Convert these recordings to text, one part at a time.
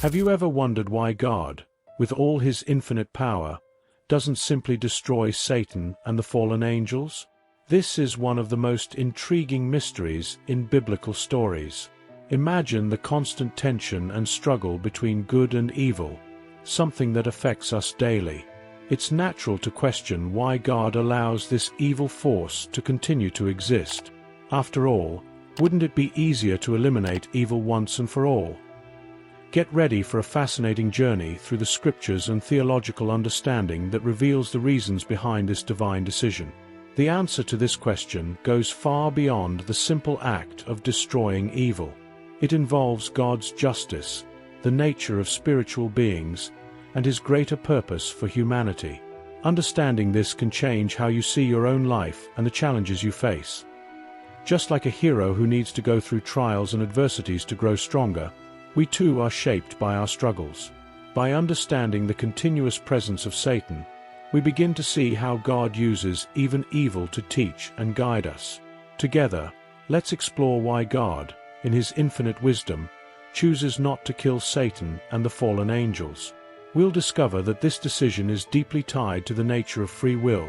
Have you ever wondered why God, with all his infinite power, doesn't simply destroy Satan and the fallen angels? This is one of the most intriguing mysteries in biblical stories. Imagine the constant tension and struggle between good and evil, something that affects us daily. It's natural to question why God allows this evil force to continue to exist. After all, wouldn't it be easier to eliminate evil once and for all? Get ready for a fascinating journey through the scriptures and theological understanding that reveals the reasons behind this divine decision. The answer to this question goes far beyond the simple act of destroying evil. It involves God's justice, the nature of spiritual beings, and his greater purpose for humanity. Understanding this can change how you see your own life and the challenges you face. Just like a hero who needs to go through trials and adversities to grow stronger, we too are shaped by our struggles. By understanding the continuous presence of Satan, we begin to see how God uses even evil to teach and guide us. Together, let's explore why God, in his infinite wisdom, chooses not to kill Satan and the fallen angels. We'll discover that this decision is deeply tied to the nature of free will,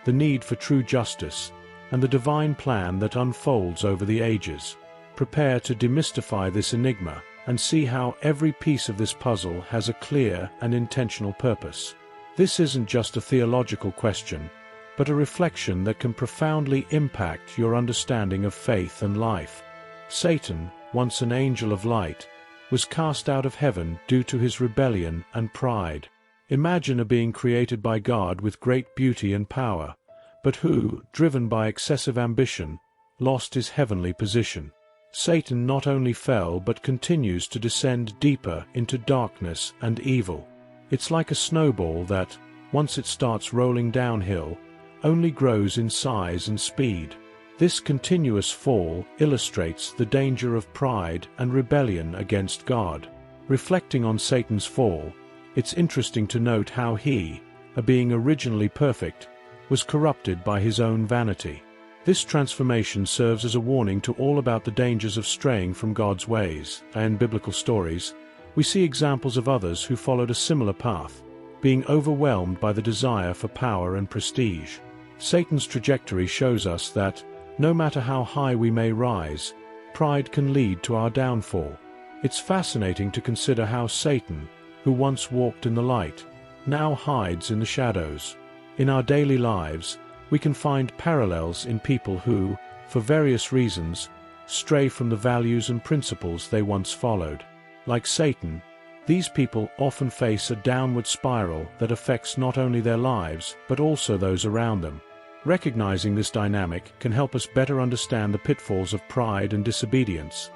the need for true justice, and the divine plan that unfolds over the ages. Prepare to demystify this enigma and see how every piece of this puzzle has a clear and intentional purpose. This isn't just a theological question, but a reflection that can profoundly impact your understanding of faith and life. Satan, once an angel of light, was cast out of heaven due to his rebellion and pride. Imagine a being created by God with great beauty and power, but who, driven by excessive ambition, lost his heavenly position. Satan not only fell but continues to descend deeper into darkness and evil. It's like a snowball that, once it starts rolling downhill, only grows in size and speed. This continuous fall illustrates the danger of pride and rebellion against God. Reflecting on Satan's fall, it's interesting to note how he, a being originally perfect, was corrupted by his own vanity. This transformation serves as a warning to all about the dangers of straying from God's ways. In biblical stories, we see examples of others who followed a similar path, being overwhelmed by the desire for power and prestige. Satan's trajectory shows us that, no matter how high we may rise, pride can lead to our downfall. It's fascinating to consider how Satan, who once walked in the light, now hides in the shadows. In our daily lives, we can find parallels in people who, for various reasons, stray from the values and principles they once followed. Like Satan, these people often face a downward spiral that affects not only their lives but also those around them. Recognizing this dynamic can help us better understand the pitfalls of pride and disobedience.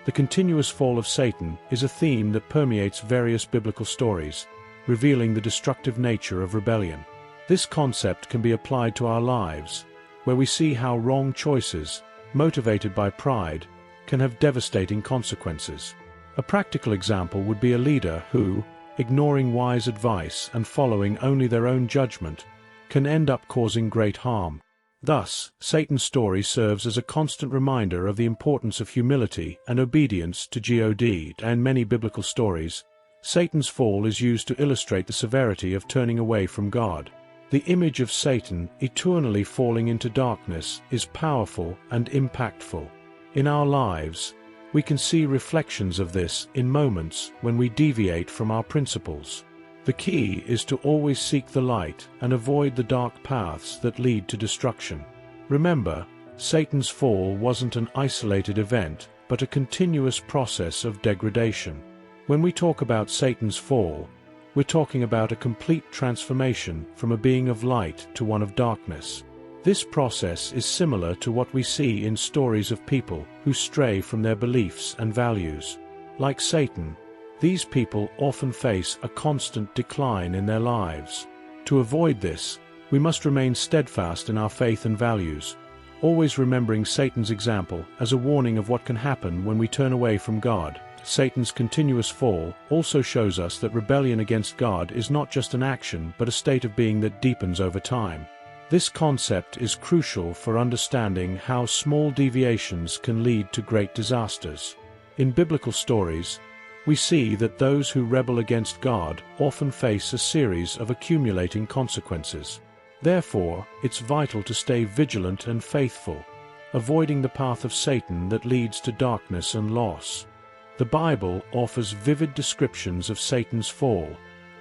The continuous fall of Satan is a theme that permeates various biblical stories, revealing the destructive nature of rebellion. This concept can be applied to our lives, where we see how wrong choices, motivated by pride, can have devastating consequences. A practical example would be a leader who, ignoring wise advice and following only their own judgment, can end up causing great harm. Thus, Satan's story serves as a constant reminder of the importance of humility and obedience to God. In many biblical stories, Satan's fall is used to illustrate the severity of turning away from God. The image of Satan eternally falling into darkness is powerful and impactful. In our lives, we can see reflections of this in moments when we deviate from our principles. The key is to always seek the light and avoid the dark paths that lead to destruction. Remember, Satan's fall wasn't an isolated event, but a continuous process of degradation. When we talk about Satan's fall, we're talking about a complete transformation from a being of light to one of darkness. This process is similar to what we see in stories of people who stray from their beliefs and values. Like Satan, these people often face a constant decline in their lives. To avoid this, we must remain steadfast in our faith and values, always remembering Satan's example as a warning of what can happen when we turn away from God. Satan's continuous fall also shows us that rebellion against God is not just an action but a state of being that deepens over time. This concept is crucial for understanding how small deviations can lead to great disasters. In biblical stories, we see that those who rebel against God often face a series of accumulating consequences. Therefore, it's vital to stay vigilant and faithful, avoiding the path of Satan that leads to darkness and loss. The Bible offers vivid descriptions of Satan's fall,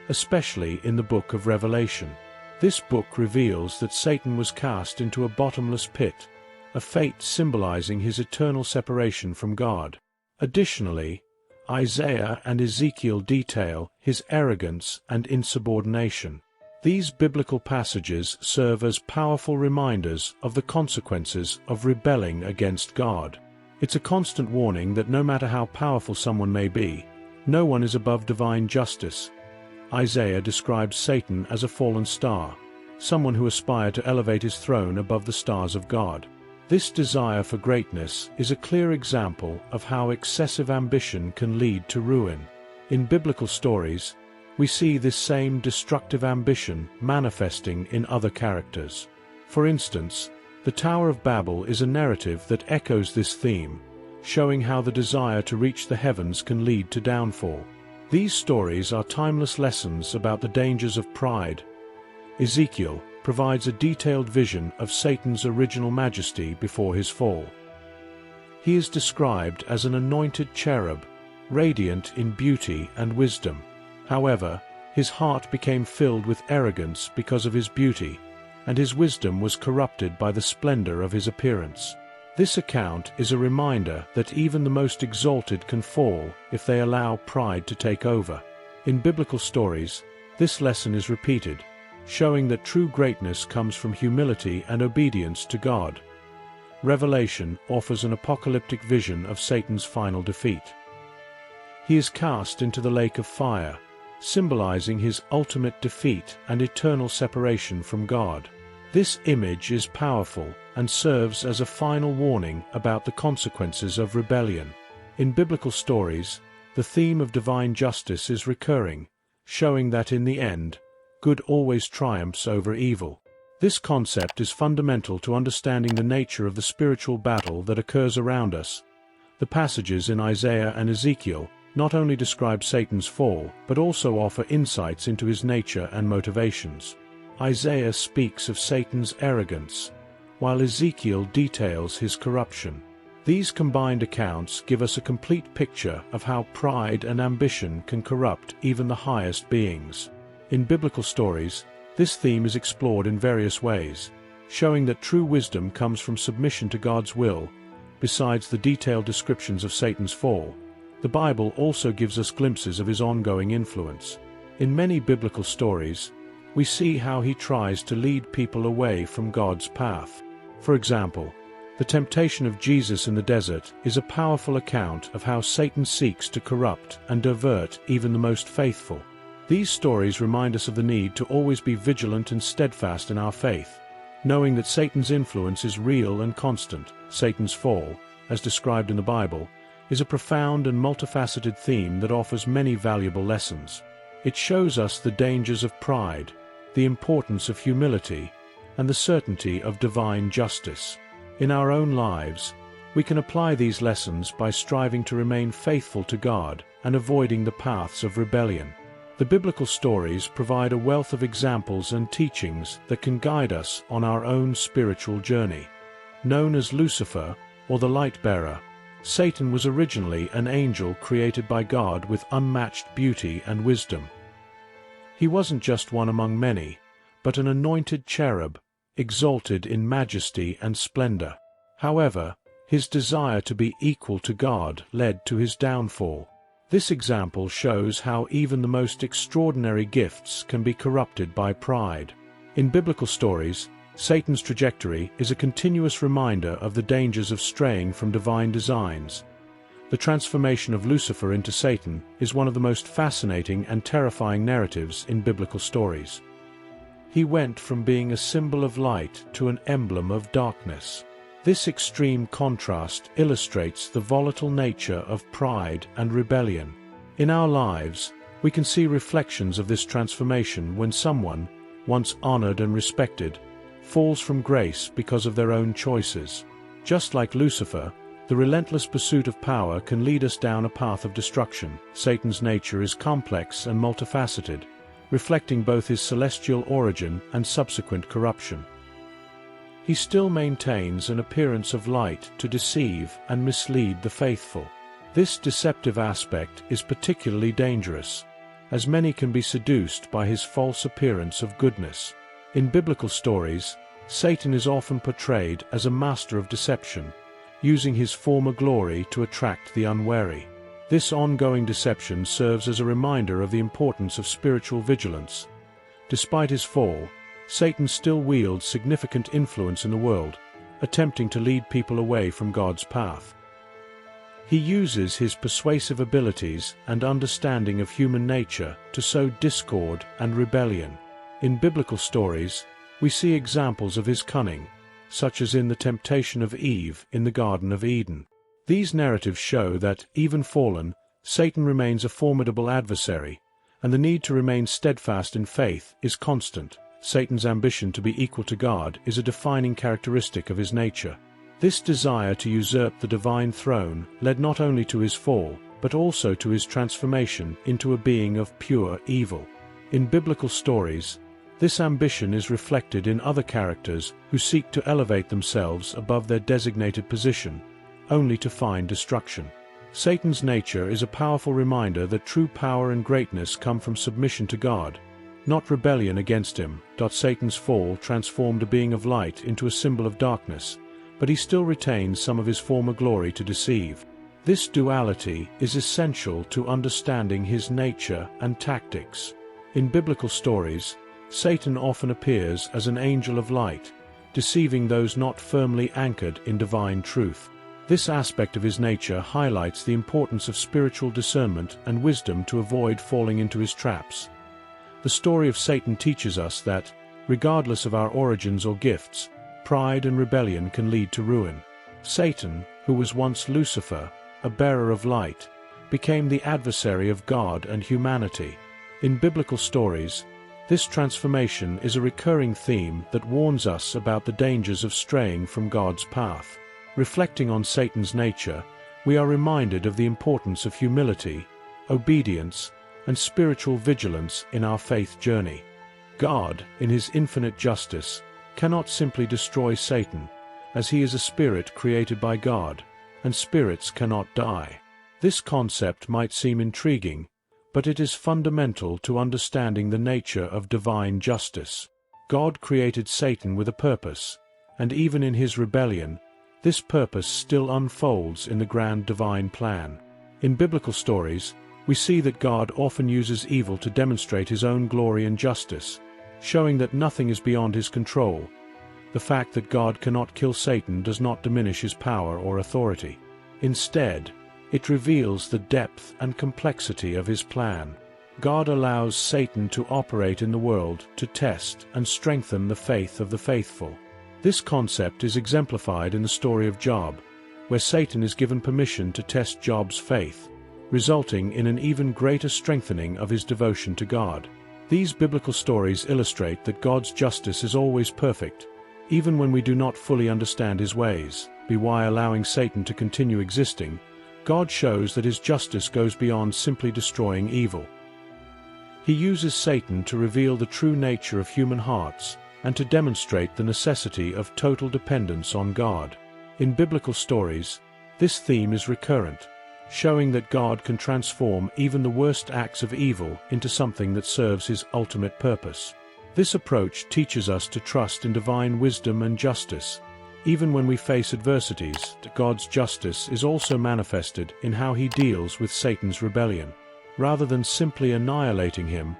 especially in the book of Revelation. This book reveals that Satan was cast into a bottomless pit, a fate symbolizing his eternal separation from God. Additionally, Isaiah and Ezekiel detail his arrogance and insubordination. These biblical passages serve as powerful reminders of the consequences of rebelling against God. It's a constant warning that no matter how powerful someone may be, no one is above divine justice. Isaiah describes Satan as a fallen star, someone who aspired to elevate his throne above the stars of God. This desire for greatness is a clear example of how excessive ambition can lead to ruin. In biblical stories, we see this same destructive ambition manifesting in other characters. For instance, the Tower of Babel is a narrative that echoes this theme, showing how the desire to reach the heavens can lead to downfall. These stories are timeless lessons about the dangers of pride. Ezekiel provides a detailed vision of Satan's original majesty before his fall. He is described as an anointed cherub, radiant in beauty and wisdom. However, his heart became filled with arrogance because of his beauty, and his wisdom was corrupted by the splendor of his appearance. This account is a reminder that even the most exalted can fall if they allow pride to take over. In biblical stories, this lesson is repeated, showing that true greatness comes from humility and obedience to God. Revelation offers an apocalyptic vision of Satan's final defeat. He is cast into the lake of fire, symbolizing his ultimate defeat and eternal separation from God. This image is powerful and serves as a final warning about the consequences of rebellion. In biblical stories, the theme of divine justice is recurring, showing that in the end, good always triumphs over evil. This concept is fundamental to understanding the nature of the spiritual battle that occurs around us. The passages in Isaiah and Ezekiel not only describe Satan's fall, but also offer insights into his nature and motivations. Isaiah speaks of Satan's arrogance, while Ezekiel details his corruption. These combined accounts give us a complete picture of how pride and ambition can corrupt even the highest beings. In biblical stories, this theme is explored in various ways, showing that true wisdom comes from submission to God's will. Besides the detailed descriptions of Satan's fall, the Bible also gives us glimpses of his ongoing influence. In many biblical stories, we see how he tries to lead people away from God's path. For example, the temptation of Jesus in the desert is a powerful account of how Satan seeks to corrupt and divert even the most faithful. These stories remind us of the need to always be vigilant and steadfast in our faith, knowing that Satan's influence is real and constant. Satan's fall, as described in the Bible, is a profound and multifaceted theme that offers many valuable lessons. It shows us the dangers of pride, the importance of humility, and the certainty of divine justice. In our own lives, we can apply these lessons by striving to remain faithful to God and avoiding the paths of rebellion. The biblical stories provide a wealth of examples and teachings that can guide us on our own spiritual journey. Known as Lucifer, or the light-bearer, Satan was originally an angel created by God with unmatched beauty and wisdom. He wasn't just one among many, but an anointed cherub, exalted in majesty and splendor. However, his desire to be equal to God led to his downfall. This example shows how even the most extraordinary gifts can be corrupted by pride. In biblical stories, Satan's trajectory is a continuous reminder of the dangers of straying from divine designs. The transformation of Lucifer into Satan is one of the most fascinating and terrifying narratives in biblical stories. He went from being a symbol of light to an emblem of darkness. This extreme contrast illustrates the volatile nature of pride and rebellion. In our lives, we can see reflections of this transformation when someone, once honored and respected, falls from grace because of their own choices. Just like Lucifer, The relentless pursuit of power can lead us down a path of destruction. Satan's nature is complex and multifaceted, reflecting both his celestial origin and subsequent corruption. He still maintains an appearance of light to deceive and mislead the faithful. This deceptive aspect is particularly dangerous, as many can be seduced by his false appearance of goodness. In biblical stories, Satan is often portrayed as a master of deception, using his former glory to attract the unwary. This ongoing deception serves as a reminder of the importance of spiritual vigilance. Despite his fall, Satan still wields significant influence in the world, attempting to lead people away from God's path. He uses his persuasive abilities and understanding of human nature to sow discord and rebellion. In biblical stories, we see examples of his cunning, such as in the temptation of Eve in the Garden of Eden. These narratives show that, even fallen, Satan remains a formidable adversary, and the need to remain steadfast in faith is constant. Satan's ambition to be equal to God is a defining characteristic of his nature. This desire to usurp the divine throne led not only to his fall, but also to his transformation into a being of pure evil. In biblical stories, this ambition is reflected in other characters who seek to elevate themselves above their designated position, only to find destruction. Satan's nature is a powerful reminder that true power and greatness come from submission to God, not rebellion against him. Satan's fall transformed a being of light into a symbol of darkness, but he still retains some of his former glory to deceive. This duality is essential to understanding his nature and tactics. In biblical stories, Satan often appears as an angel of light, deceiving those not firmly anchored in divine truth. This aspect of his nature highlights the importance of spiritual discernment and wisdom to avoid falling into his traps. The story of Satan teaches us that, regardless of our origins or gifts, pride and rebellion can lead to ruin. Satan, who was once Lucifer, a bearer of light, became the adversary of God and humanity. In biblical stories, this transformation is a recurring theme that warns us about the dangers of straying from God's path. Reflecting on Satan's nature, we are reminded of the importance of humility, obedience, and spiritual vigilance in our faith journey. God, in his infinite justice, cannot simply destroy Satan, as he is a spirit created by God, and spirits cannot die. This concept might seem intriguing, but it is fundamental to understanding the nature of divine justice. God created Satan with a purpose, and even in his rebellion, this purpose still unfolds in the grand divine plan. In biblical stories, we see that God often uses evil to demonstrate his own glory and justice, showing that nothing is beyond his control. The fact that God cannot kill Satan does not diminish his power or authority. Instead, it reveals the depth and complexity of his plan. God allows Satan to operate in the world to test and strengthen the faith of the faithful. This concept is exemplified in the story of Job, where Satan is given permission to test Job's faith, resulting in an even greater strengthening of his devotion to God. These biblical stories illustrate that God's justice is always perfect, even when we do not fully understand his ways. By allowing Satan to continue existing, God shows that his justice goes beyond simply destroying evil. He uses Satan to reveal the true nature of human hearts and to demonstrate the necessity of total dependence on God. In biblical stories, this theme is recurrent, showing that God can transform even the worst acts of evil into something that serves his ultimate purpose. This approach teaches us to trust in divine wisdom and justice. Even when we face adversities, God's justice is also manifested in how he deals with Satan's rebellion. Rather than simply annihilating him,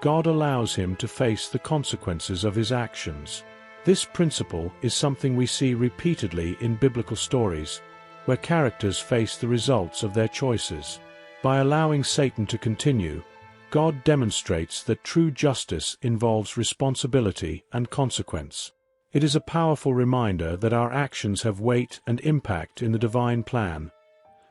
God allows him to face the consequences of his actions. This principle is something we see repeatedly in biblical stories, where characters face the results of their choices. By allowing Satan to continue, God demonstrates that true justice involves responsibility and consequence. It is a powerful reminder that our actions have weight and impact in the divine plan.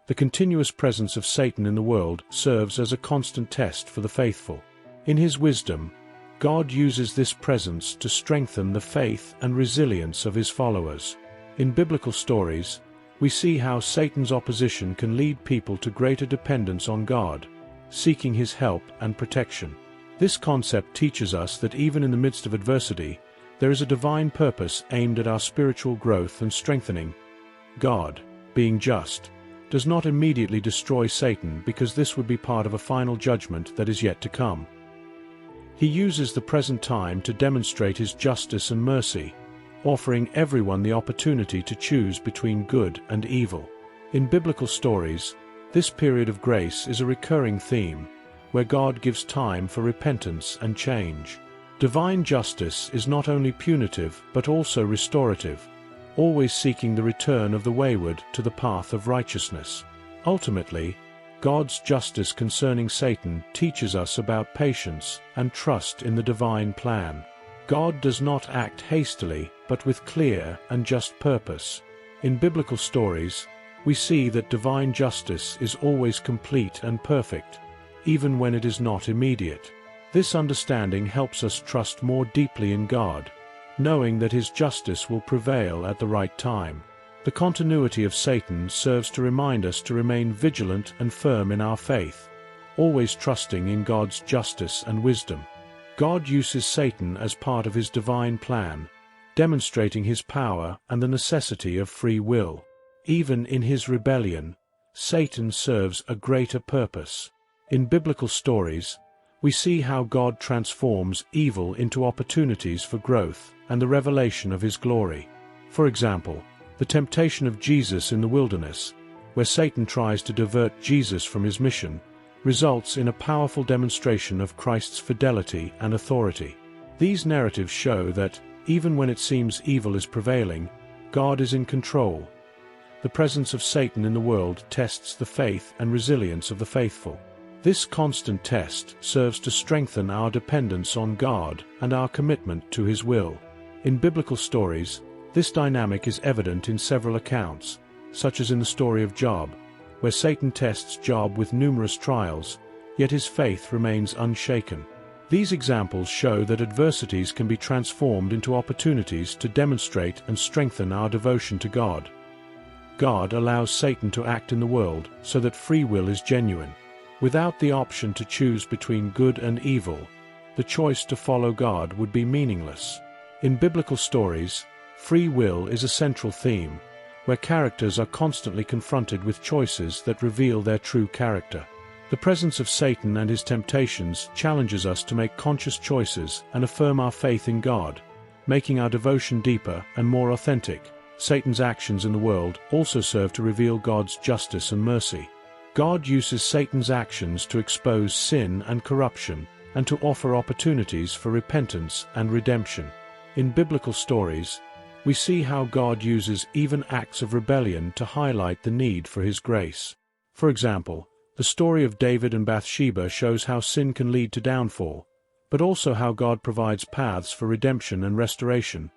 The continuous presence of Satan in the world serves as a constant test for the faithful. In his wisdom, God uses this presence to strengthen the faith and resilience of his followers. In biblical stories, we see how Satan's opposition can lead people to greater dependence on God, seeking his help and protection. This concept teaches us that even in the midst of adversity, there is a divine purpose aimed at our spiritual growth and strengthening. God, being just, does not immediately destroy Satan because this would be part of a final judgment that is yet to come. He uses the present time to demonstrate his justice and mercy, offering everyone the opportunity to choose between good and evil. In biblical stories, this period of grace is a recurring theme, where God gives time for repentance and change. Divine justice is not only punitive but also restorative, always seeking the return of the wayward to the path of righteousness. Ultimately, God's justice concerning Satan teaches us about patience and trust in the divine plan. God does not act hastily, but with clear and just purpose. In biblical stories, we see that divine justice is always complete and perfect, even when it is not immediate. This understanding helps us trust more deeply in God, knowing that his justice will prevail at the right time. The continuity of Satan serves to remind us to remain vigilant and firm in our faith, always trusting in God's justice and wisdom. God uses Satan as part of his divine plan, demonstrating his power and the necessity of free will. Even in his rebellion, Satan serves a greater purpose. In biblical stories, we see how God transforms evil into opportunities for growth and the revelation of his glory. For example, the temptation of Jesus in the wilderness, where Satan tries to divert Jesus from his mission, results in a powerful demonstration of Christ's fidelity and authority. These narratives show that, even when it seems evil is prevailing, God is in control. The presence of Satan in the world tests the faith and resilience of the faithful. This constant test serves to strengthen our dependence on God and our commitment to his will. In biblical stories, this dynamic is evident in several accounts, such as in the story of Job, where Satan tests Job with numerous trials, yet his faith remains unshaken. These examples show that adversities can be transformed into opportunities to demonstrate and strengthen our devotion to God. God allows Satan to act in the world so that free will is genuine. Without the option to choose between good and evil, the choice to follow God would be meaningless. In biblical stories, free will is a central theme, where characters are constantly confronted with choices that reveal their true character. The presence of Satan and his temptations challenges us to make conscious choices and affirm our faith in God, making our devotion deeper and more authentic. Satan's actions in the world also serve to reveal God's justice and mercy. God uses Satan's actions to expose sin and corruption and to offer opportunities for repentance and redemption. In biblical stories, we see how God uses even acts of rebellion to highlight the need for his grace. For example, the story of David and Bathsheba shows how sin can lead to downfall, but also how God provides paths for redemption and restoration.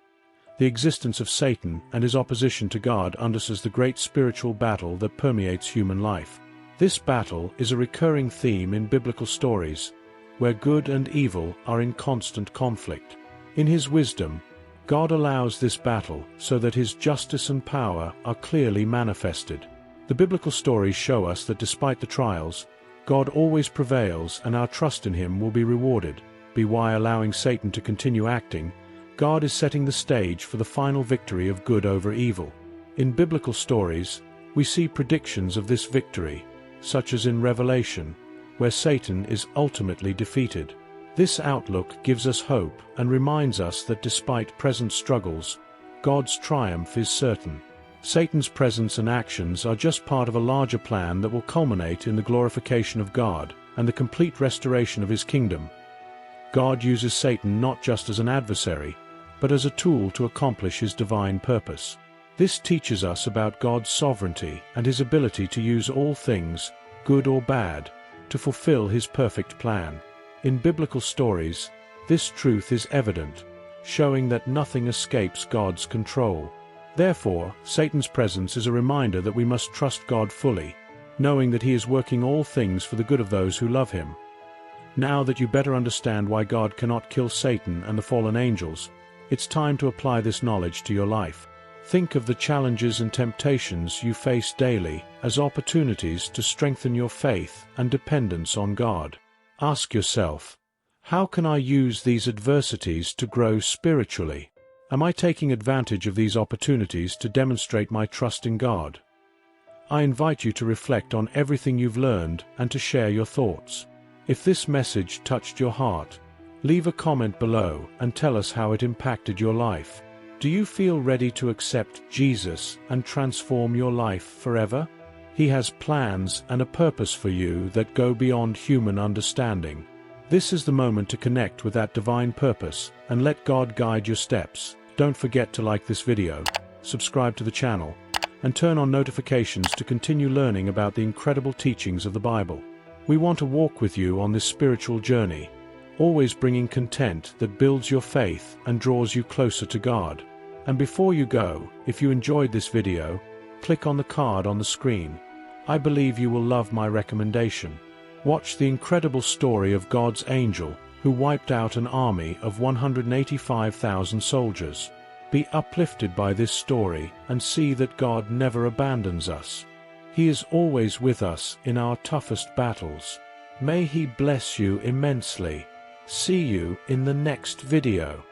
The existence of Satan and his opposition to God underscores the great spiritual battle that permeates human life. This battle is a recurring theme in biblical stories, where good and evil are in constant conflict. In his wisdom, God allows this battle so that his justice and power are clearly manifested. The biblical stories show us that despite the trials, God always prevails and our trust in him will be rewarded. By allowing Satan to continue acting, God is setting the stage for the final victory of good over evil. In biblical stories, we see predictions of this victory, such as in Revelation, where Satan is ultimately defeated. This outlook gives us hope and reminds us that despite present struggles, God's triumph is certain. Satan's presence and actions are just part of a larger plan that will culminate in the glorification of God and the complete restoration of his kingdom. God uses Satan not just as an adversary, but as a tool to accomplish his divine purpose. This teaches us about God's sovereignty and his ability to use all things, good or bad, to fulfill his perfect plan. In biblical stories, this truth is evident, showing that nothing escapes God's control. Therefore, Satan's presence is a reminder that we must trust God fully, knowing that he is working all things for the good of those who love him. Now that you better understand why God cannot kill Satan and the fallen angels, it's time to apply this knowledge to your life. Think of the challenges and temptations you face daily as opportunities to strengthen your faith and dependence on God. Ask yourself, how can I use these adversities to grow spiritually? Am I taking advantage of these opportunities to demonstrate my trust in God? I invite you to reflect on everything you've learned and to share your thoughts. If this message touched your heart, leave a comment below and tell us how it impacted your life. Do you feel ready to accept Jesus and transform your life forever? He has plans and a purpose for you that go beyond human understanding. This is the moment to connect with that divine purpose and let God guide your steps. Don't forget to like this video, subscribe to the channel, and turn on notifications to continue learning about the incredible teachings of the Bible. We want to walk with you on this spiritual journey, always bringing content that builds your faith and draws you closer to God. And before you go, if you enjoyed this video, click on the card on the screen. I believe you will love my recommendation. Watch the incredible story of God's angel, who wiped out an army of 185,000 soldiers. Be uplifted by this story and see that God never abandons us. He is always with us in our toughest battles. May He bless you immensely. See you in the next video.